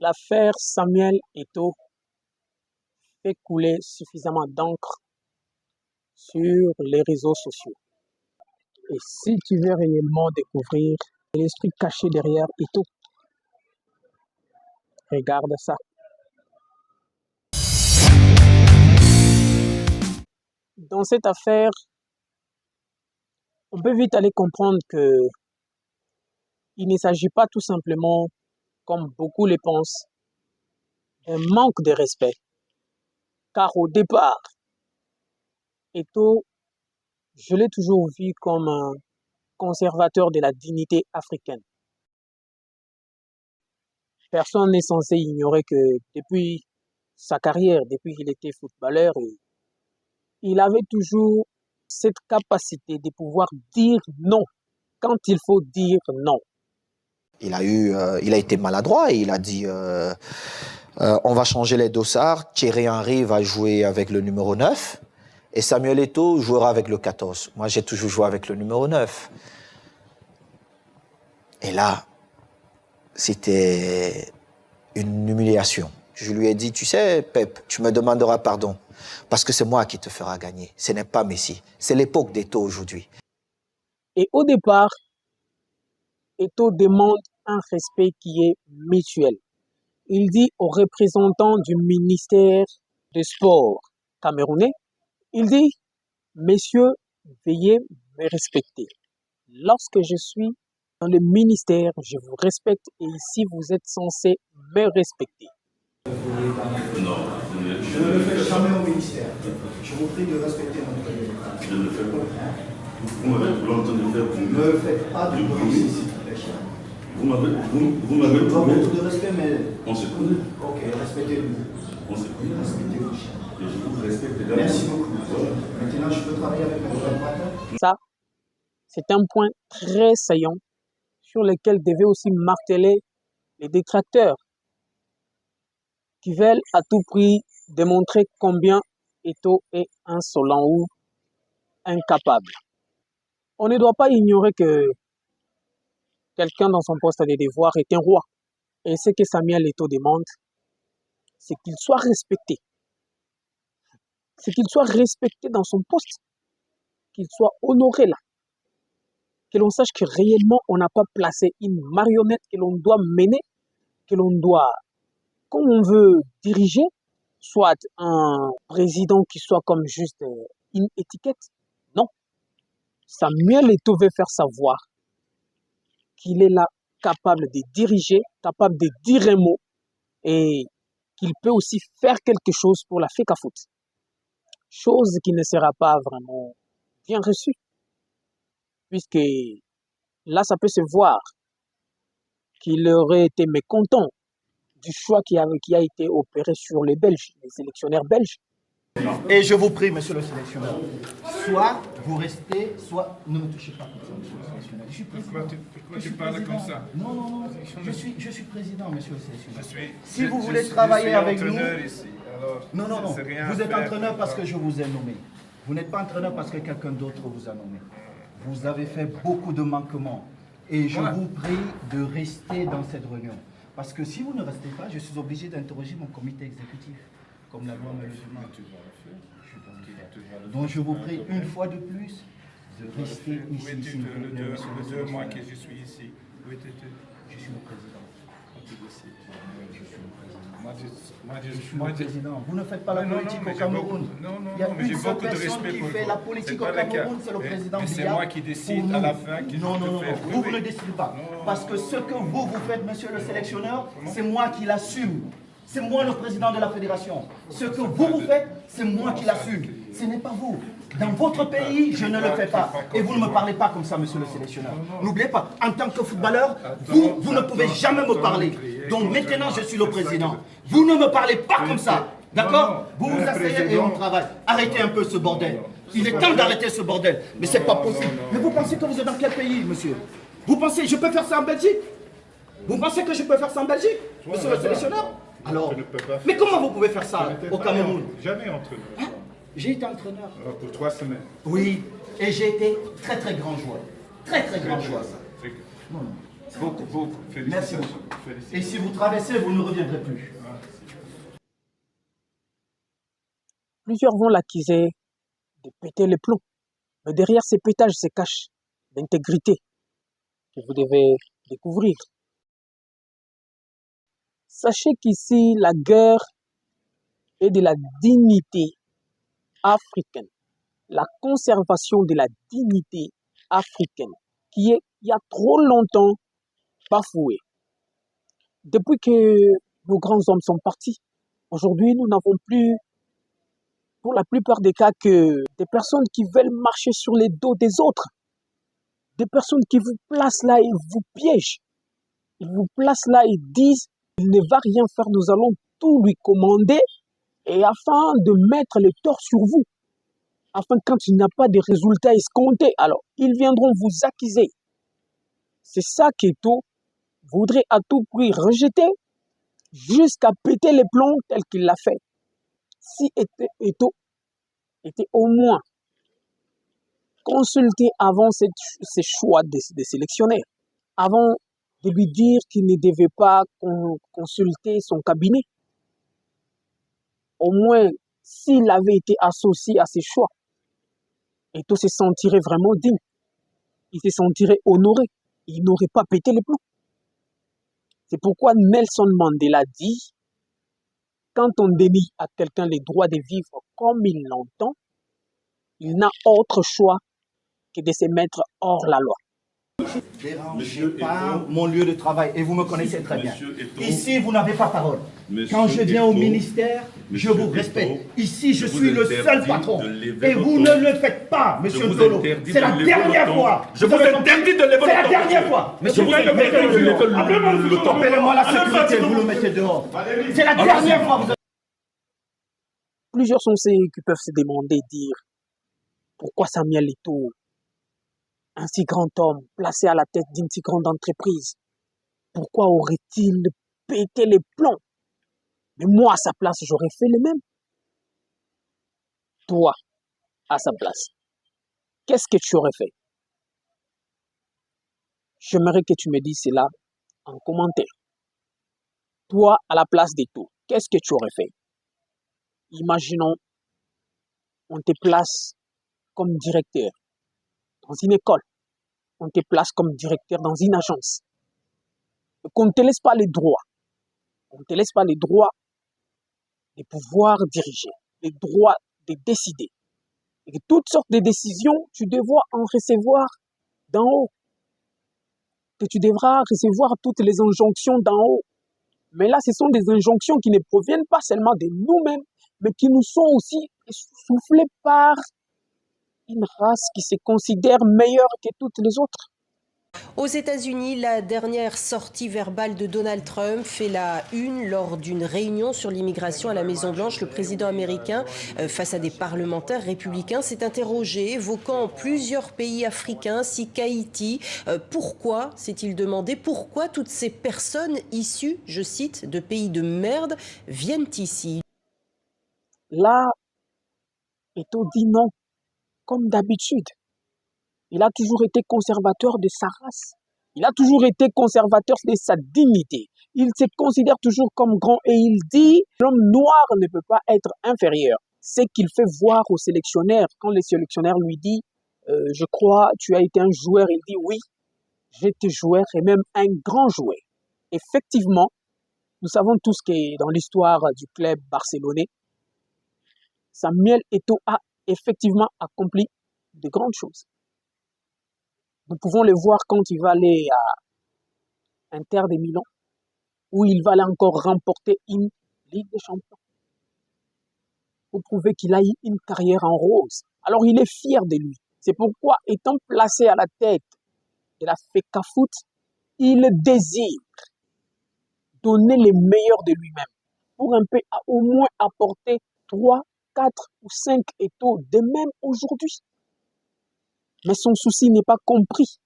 L'affaire Samuel Eto'o fait couler suffisamment d'encre sur les réseaux sociaux. Et si tu veux réellement découvrir l'esprit caché derrière Eto'o, regarde ça. Dans cette affaire, on peut vite aller comprendre que il ne s'agit pas tout simplement, comme beaucoup le pensent, d'un manque de respect. Car au départ, Eto'o, je l'ai toujours vu comme un conservateur de la dignité africaine. Personne n'est censé ignorer que depuis sa carrière, depuis qu'il était footballeur, il avait toujours cette capacité de pouvoir dire non quand il faut dire non. Il a été maladroit et il a dit on va changer les dossards. Thierry Henry va jouer avec le numéro 9 et Samuel Eto'o jouera avec le 14. Moi, j'ai toujours joué avec le numéro 9. Et là, c'était une humiliation. Je lui ai dit, tu sais, Pep, tu me demanderas pardon parce que c'est moi qui te fera gagner. Ce n'est pas Messi. C'est l'époque d'Eto'o aujourd'hui. Et au départ, Eto'o demande un respect qui est mutuel. Il dit aux représentants du ministère des Sports camerounais, il dit, messieurs, veuillez me respecter. Lorsque je suis dans le ministère, je vous respecte et ici, vous êtes censés me respecter. Non, je ne le fais jamais au ministère. Je vous prie de respecter mon collègue. Je ne le fais pas. Vous m'avez l'entendu faire. Ne faites pas de bruit ici. Vous m'avez beaucoup de respect, mais... On se connaît. Ok, respectez-vous. On se connaît. Respectez-vous. Et je vous respecte également. Merci beaucoup. Maintenant, je peux travailler avec mon collaborateur. Ça, c'est un point très saillant sur lequel devaient aussi marteler les détracteurs qui veulent à tout prix démontrer combien Eto'o est insolent ou incapable. On ne doit pas ignorer que quelqu'un dans son poste de devoir est un roi. Et ce que Samuel Eto'o demande, c'est qu'il soit respecté. C'est qu'il soit respecté dans son poste, qu'il soit honoré là. Que l'on sache que réellement, on n'a pas placé une marionnette que l'on doit mener, que l'on doit, comme on veut diriger, soit un président qui soit comme juste une étiquette. Non. Samuel Eto'o veut faire savoir qu'il est là capable de diriger, capable de dire un mot et qu'il peut aussi faire quelque chose pour la FECAFOOT. Chose qui ne sera pas vraiment bien reçue. Puisque là, ça peut se voir qu'il aurait été mécontent du choix qui a été opéré sur les Belges, les sélectionneurs belges. Et je vous prie, monsieur le sélectionneur, soit vous restez, soit ne me touchez pas comme ça, monsieur le sélectionneur. Je suis président. Pourquoi tu parles comme ça? Non, non, non, je suis président, monsieur le sélectionneur. Si vous je voulez travailler avec nous... Ici, alors, non, non, non, vous êtes entraîneur parce que je vous ai nommé. Vous n'êtes pas entraîneur parce que quelqu'un d'autre vous a nommé. Vous avez fait beaucoup de manquements. Et je vous prie de rester dans cette réunion. Parce que si vous ne restez pas, je suis obligé d'interroger mon comité exécutif. Comme la loi me le demande. Donc je vous prie une fois de plus de rester ici. Les 2 mois que je suis ici, où étais-tu? Je suis le président. Je suis le président. Vous ne faites pas la politique au Cameroun. Il y a une seule personne qui fait la politique au Cameroun, c'est le président Biya. C'est moi qui décide à la fin. Non, non, non, vous ne décidez pas. Parce que ce que vous faites, monsieur le sélectionneur, c'est moi qui l'assume. C'est moi le président de la fédération. Ce que vous faites, c'est moi qui l'assume. Ce n'est pas vous. Dans votre pays, je ne le fais pas. Et vous ne me parlez pas comme ça, monsieur le sélectionneur. N'oubliez pas, en tant que footballeur, vous ne pouvez jamais me parler. Donc maintenant, je suis le président. Vous ne me parlez pas comme ça. D'accord? Vous vous asseyez et on travaille. Arrêtez un peu ce bordel. Il est temps d'arrêter ce bordel. Mais c'est pas possible. Mais vous pensez que vous êtes dans quel pays, monsieur? Vous pensez, je peux faire ça en Belgique? Vous pensez que je peux faire ça en Belgique, monsieur le sélectionneur? Alors, mais comment vous pouvez faire ça au Cameroun? Jamais entraîneur. Hein? J'ai été entraîneur. Pour 3 semaines. Oui, et j'ai été très très grand joueur. Très très grand joueur. Non, Beaucoup. Merci Félicitations. beaucoup. Et si vous traversez, vous ne reviendrez plus. Plusieurs vont l'accuser de péter les plombs. Mais derrière ces pétages se cache l'intégrité que vous devez découvrir. Sachez qu'ici, la guerre est de la dignité africaine. La conservation de la dignité africaine qui est, il y a trop longtemps, bafouée. Depuis que nos grands hommes sont partis, aujourd'hui, nous n'avons plus, pour la plupart des cas, que des personnes qui veulent marcher sur les dos des autres. Des personnes qui vous placent là et vous piègent. Ils vous placent là et disent, il ne va rien faire, nous allons tout lui commander et afin de mettre le tort sur vous. Afin quand il n'y a pas de résultats escomptés, alors ils viendront vous accuser. C'est ça qu'Eto voudrait à tout prix rejeter jusqu'à péter les plombs tel qu'il l'a fait. Si Eto était au moins consulté avant ses choix de sélectionnaire, avant de lui dire qu'il ne devait pas consulter son cabinet, au moins s'il avait été associé à ses choix, Eto se sentirait vraiment digne. Il se sentirait honoré. Il n'aurait pas pété les plombs. C'est pourquoi Nelson Mandela dit, quand on dénie à quelqu'un les droits de vivre comme il l'entend, il n'a autre choix que de se mettre hors la loi. Dérangez pas mon lieu de travail et vous me connaissez très bien. Ici, vous n'avez pas parole. Quand je viens au ministère, je vous respecte. Ici, je suis le seul patron. Et vous ne le faites pas, monsieur Ntolo. C'est la dernière fois. Je vous interdis de lever le ton. C'est la dernière fois. Monsieur, vous mettez le temps. Appelez-moi la sécurité, vous le mettez dehors. C'est la dernière fois. Plusieurs sont ceux qui peuvent se demander, dire, pourquoi Samuel Eto'o, un si grand homme, placé à la tête d'une si grande entreprise, pourquoi aurait-il pété les plombs? Mais moi, à sa place, j'aurais fait le même. Toi, à sa place, qu'est-ce que tu aurais fait? J'aimerais que tu me dises cela en commentaire. Toi, à la place d'Eto'o, qu'est-ce que tu aurais fait? Imaginons, on te place comme directeur dans une école, on te place comme directeur dans une agence, et qu'on ne te laisse pas les droits, on ne te laisse pas les droits de pouvoir diriger, les droits de décider. Et que toutes sortes de décisions, tu devras en recevoir d'en haut. Que tu devras recevoir toutes les injonctions d'en haut. Mais là, ce sont des injonctions qui ne proviennent pas seulement de nous-mêmes, mais qui nous sont aussi soufflées par une race qui se considère meilleure que toutes les autres. Aux États-Unis, la dernière sortie verbale de Donald Trump fait la une lors d'une réunion sur l'immigration à la Maison-Blanche. Le président américain, face à des parlementaires républicains, s'est interrogé, évoquant plusieurs pays africains ainsi qu'Haïti. Pourquoi, s'est-il demandé, pourquoi toutes ces personnes issues, je cite, de pays de merde viennent ici? Là, Eto'o dit non, comme d'habitude. Il a toujours été conservateur de sa race. Il a toujours été conservateur de sa dignité. Il se considère toujours comme grand et il dit l'homme noir ne peut pas être inférieur. C'est qu'il fait voir au sélectionneur. Quand le sélectionneur lui dit je crois tu as été un joueur, il dit oui, j'étais joueur et même un grand joueur. Effectivement, nous savons tous que dans l'histoire du club barcelonais, Samuel Eto'o a effectivement accompli de grandes choses. Nous pouvons le voir quand il va aller à Inter de Milan, où il va aller encore remporter une Ligue des Champions. Pour prouver qu'il a eu une carrière en rose. Alors il est fier de lui. C'est pourquoi, étant placé à la tête de la FECAFOOT, il désire donner le meilleur de lui-même pour un peu au moins apporter 3, 4 ou 5 Eto'o de même aujourd'hui. Mais son souci n'est pas compris.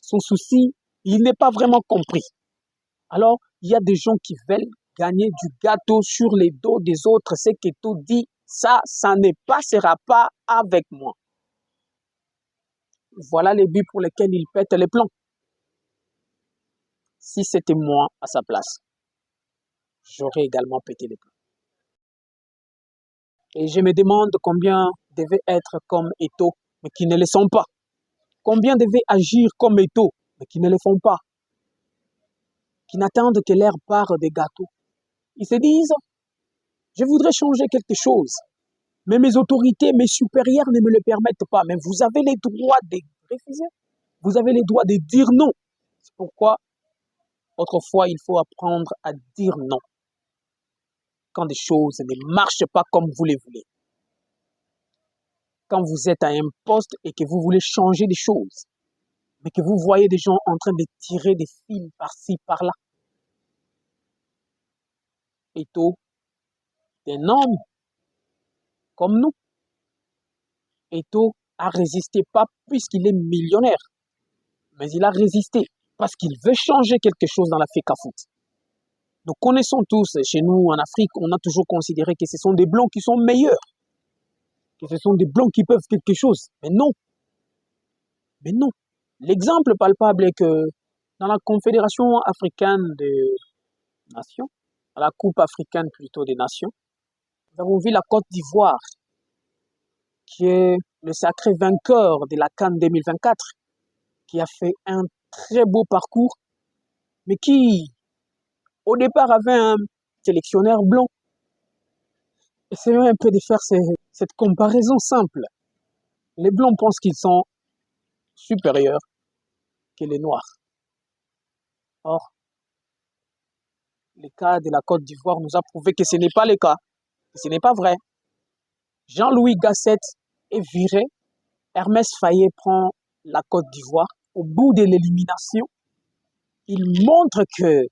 Son souci, il n'est pas vraiment compris. Alors, il y a des gens qui veulent gagner du gâteau sur les dos des autres. C'est qu'Eto'o dit, ça ne passera pas avec moi. Voilà les buts pour lesquels il pète les plombs. si c'était moi à sa place, j'aurais également pété les plombs. Et je me demande combien devaient être comme Eto'o, mais qui ne le sont pas. Combien devaient agir comme Eto'o, mais qui ne le font pas. Qui n'attendent que leur part des gâteaux. Ils se disent, je voudrais changer quelque chose, mais mes autorités, mes supérieurs ne me le permettent pas. Mais vous avez les droits de refuser. Vous avez les droits de dire non. C'est pourquoi, autrefois, il faut apprendre à dire non quand des choses ne marchent pas comme vous les voulez. Quand vous êtes à un poste et que vous voulez changer des choses, mais que vous voyez des gens en train de tirer des fils par-ci, par-là. Eto'o est un homme comme nous. Eto'o a résisté, pas puisqu'il est millionnaire, mais il a résisté parce qu'il veut changer quelque chose dans la FECAFOOT. Nous connaissons tous, chez nous en Afrique, on a toujours considéré que ce sont des blancs qui sont meilleurs, que ce sont des blancs qui peuvent quelque chose. Mais non. Mais non. L'exemple palpable est que dans la Confédération africaine des nations, à la Coupe africaine plutôt des nations, nous avons vu la Côte d'Ivoire, qui est le sacré vainqueur de la CAN 2024, qui a fait un très beau parcours, mais qui, au départ, avait un sélectionneur blanc. Essayons un peu de faire cette comparaison simple. Les blancs pensent qu'ils sont supérieurs que les noirs. Or, le cas de la Côte d'Ivoire nous a prouvé que ce n'est pas le cas, que ce n'est pas vrai. Jean-Louis Gasset est viré, Hermès Faye prend la Côte d'Ivoire. Au bout de l'élimination, il montre que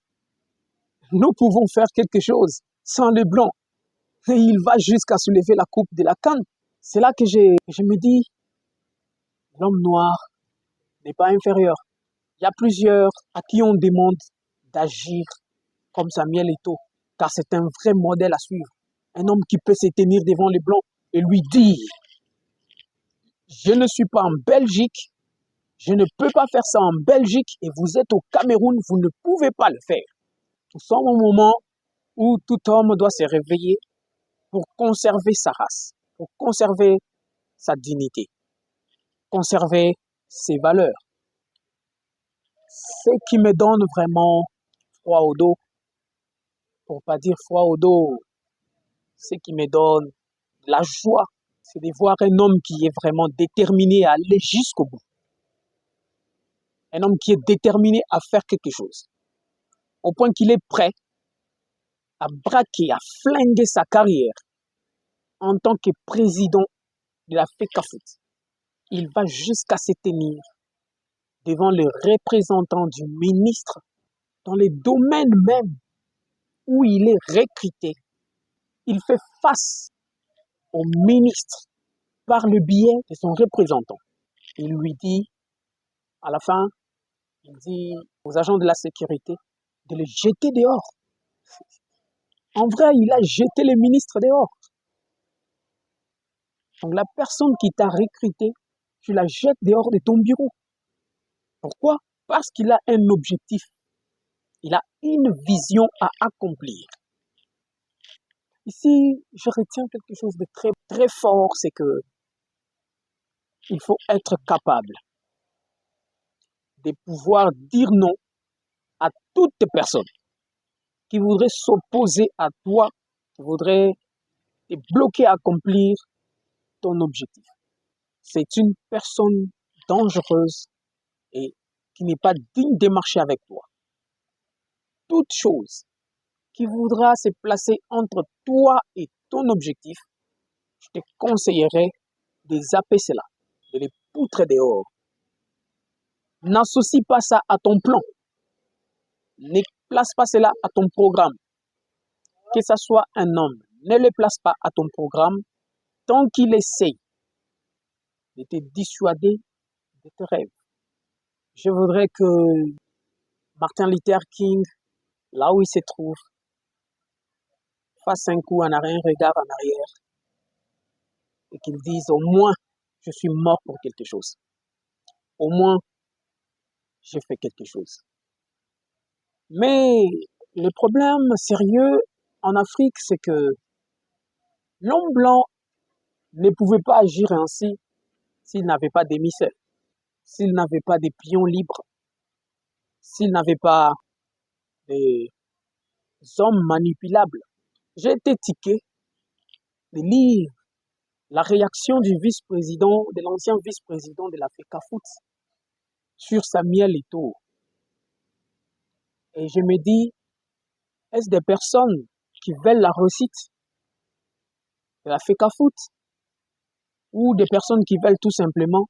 nous pouvons faire quelque chose sans les blancs. Et il va jusqu'à soulever la coupe de la CAN. C'est là que je me dis, l'homme noir n'est pas inférieur. Il y a plusieurs à qui on demande d'agir comme Samuel Eto'o, car c'est un vrai modèle à suivre. Un homme qui peut se tenir devant les blancs et lui dire, je ne suis pas en Belgique, je ne peux pas faire ça en Belgique et vous êtes au Cameroun, vous ne pouvez pas le faire. Nous sommes au moment où tout homme doit se réveiller pour conserver sa race, pour conserver sa dignité, conserver ses valeurs. Ce qui me donne vraiment froid au dos, pour pas dire froid au dos, ce qui me donne la joie, c'est de voir un homme qui est vraiment déterminé à aller jusqu'au bout. Un homme qui est déterminé à faire quelque chose, au point qu'il est prêt à braquer, à flinguer sa carrière en tant que président de la FECAFOOT. Il va jusqu'à se tenir devant le représentant du ministre dans les domaines même où il est recruté. Il fait face au ministre par le biais de son représentant. Il lui dit, à la fin, il dit aux agents de la sécurité de le jeter dehors. En vrai, il a jeté le ministre dehors. Donc la personne qui t'a recruté, tu la jettes dehors de ton bureau. Pourquoi? Parce qu'il a un objectif. Il a une vision à accomplir. Ici, je retiens quelque chose de très, très fort, c'est que il faut être capable de pouvoir dire non à toute personne qui voudrait s'opposer à toi, qui voudrait te bloquer à accomplir ton objectif. C'est une personne dangereuse et qui n'est pas digne de marcher avec toi. Toute chose qui voudra se placer entre toi et ton objectif, je te conseillerais de zapper cela, de les poutres dehors. N'associe pas ça à ton plan. Ne place pas cela à ton programme. Que ce soit un homme, ne le place pas à ton programme tant qu'il essaye de te dissuader de tes rêves. Je voudrais que Martin Luther King, là où il se trouve, fasse un coup en arrière, un regard en arrière, et qu'il dise au moins, je suis mort pour quelque chose. Au moins, j'ai fait quelque chose. Mais le problème sérieux en Afrique, c'est que l'homme blanc ne pouvait pas agir ainsi s'il n'avait pas d'émissaire, s'il n'avait pas des pions libres, s'il n'avait pas des hommes manipulables. J'ai été tiqué de lire la réaction du vice-président, de l'ancien vice-président de la FECAFOOT sur Samuel Eto'o. Et je me dis, est-ce des personnes qui veulent la réussite de la FECAFOOT ou des personnes qui veulent tout simplement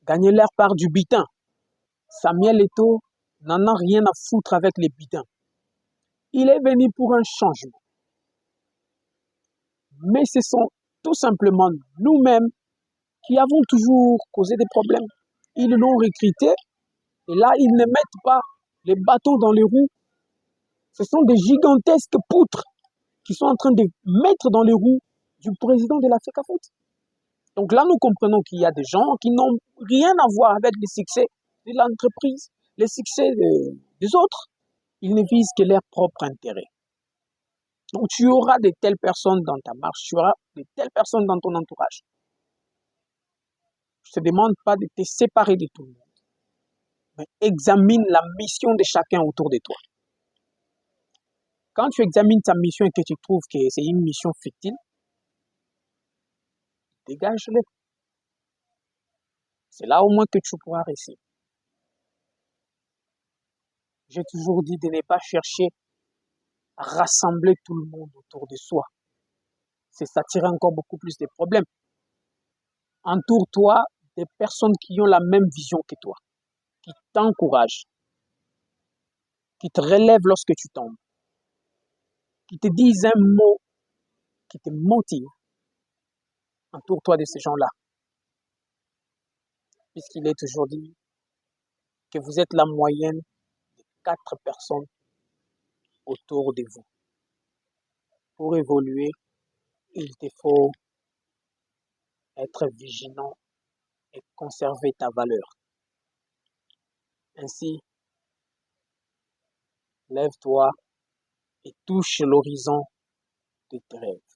gagner leur part du butin? Samuel Eto'o n'en a rien à foutre avec les butins. Il est venu pour un changement. Mais ce sont tout simplement nous-mêmes qui avons toujours causé des problèmes. Ils l'ont recruté et là, ils ne mettent pas les bâtons dans les roues. Ce sont des gigantesques poutres qui sont en train de mettre dans les roues du président de la FECAFOOT. Donc là, nous comprenons qu'il y a des gens qui n'ont rien à voir avec les succès de l'entreprise, les succès des autres. Ils ne visent que leur propre intérêt. Donc tu auras de telles personnes dans ta marche, tu auras de telles personnes dans ton entourage. Je ne te demande pas de te séparer de tout le monde, mais examine la mission de chacun autour de toi. Quand tu examines ta mission et que tu trouves que c'est une mission fictive, dégage-le. C'est là au moins que tu pourras réussir. J'ai toujours dit de ne pas chercher à rassembler tout le monde autour de soi. C'est s'attirer encore beaucoup plus de problèmes. Entoure-toi des personnes qui ont la même vision que toi, qui t'encouragent, qui te relèvent lorsque tu tombes, qui te disent un mot qui te motive. Entoure-toi de ces gens-là. Puisqu'il est toujours dit que vous êtes la moyenne de 4 personnes autour de vous. Pour évoluer, il te faut être vigilant et conserver ta valeur. Ainsi, lève-toi et touche l'horizon de tes rêves.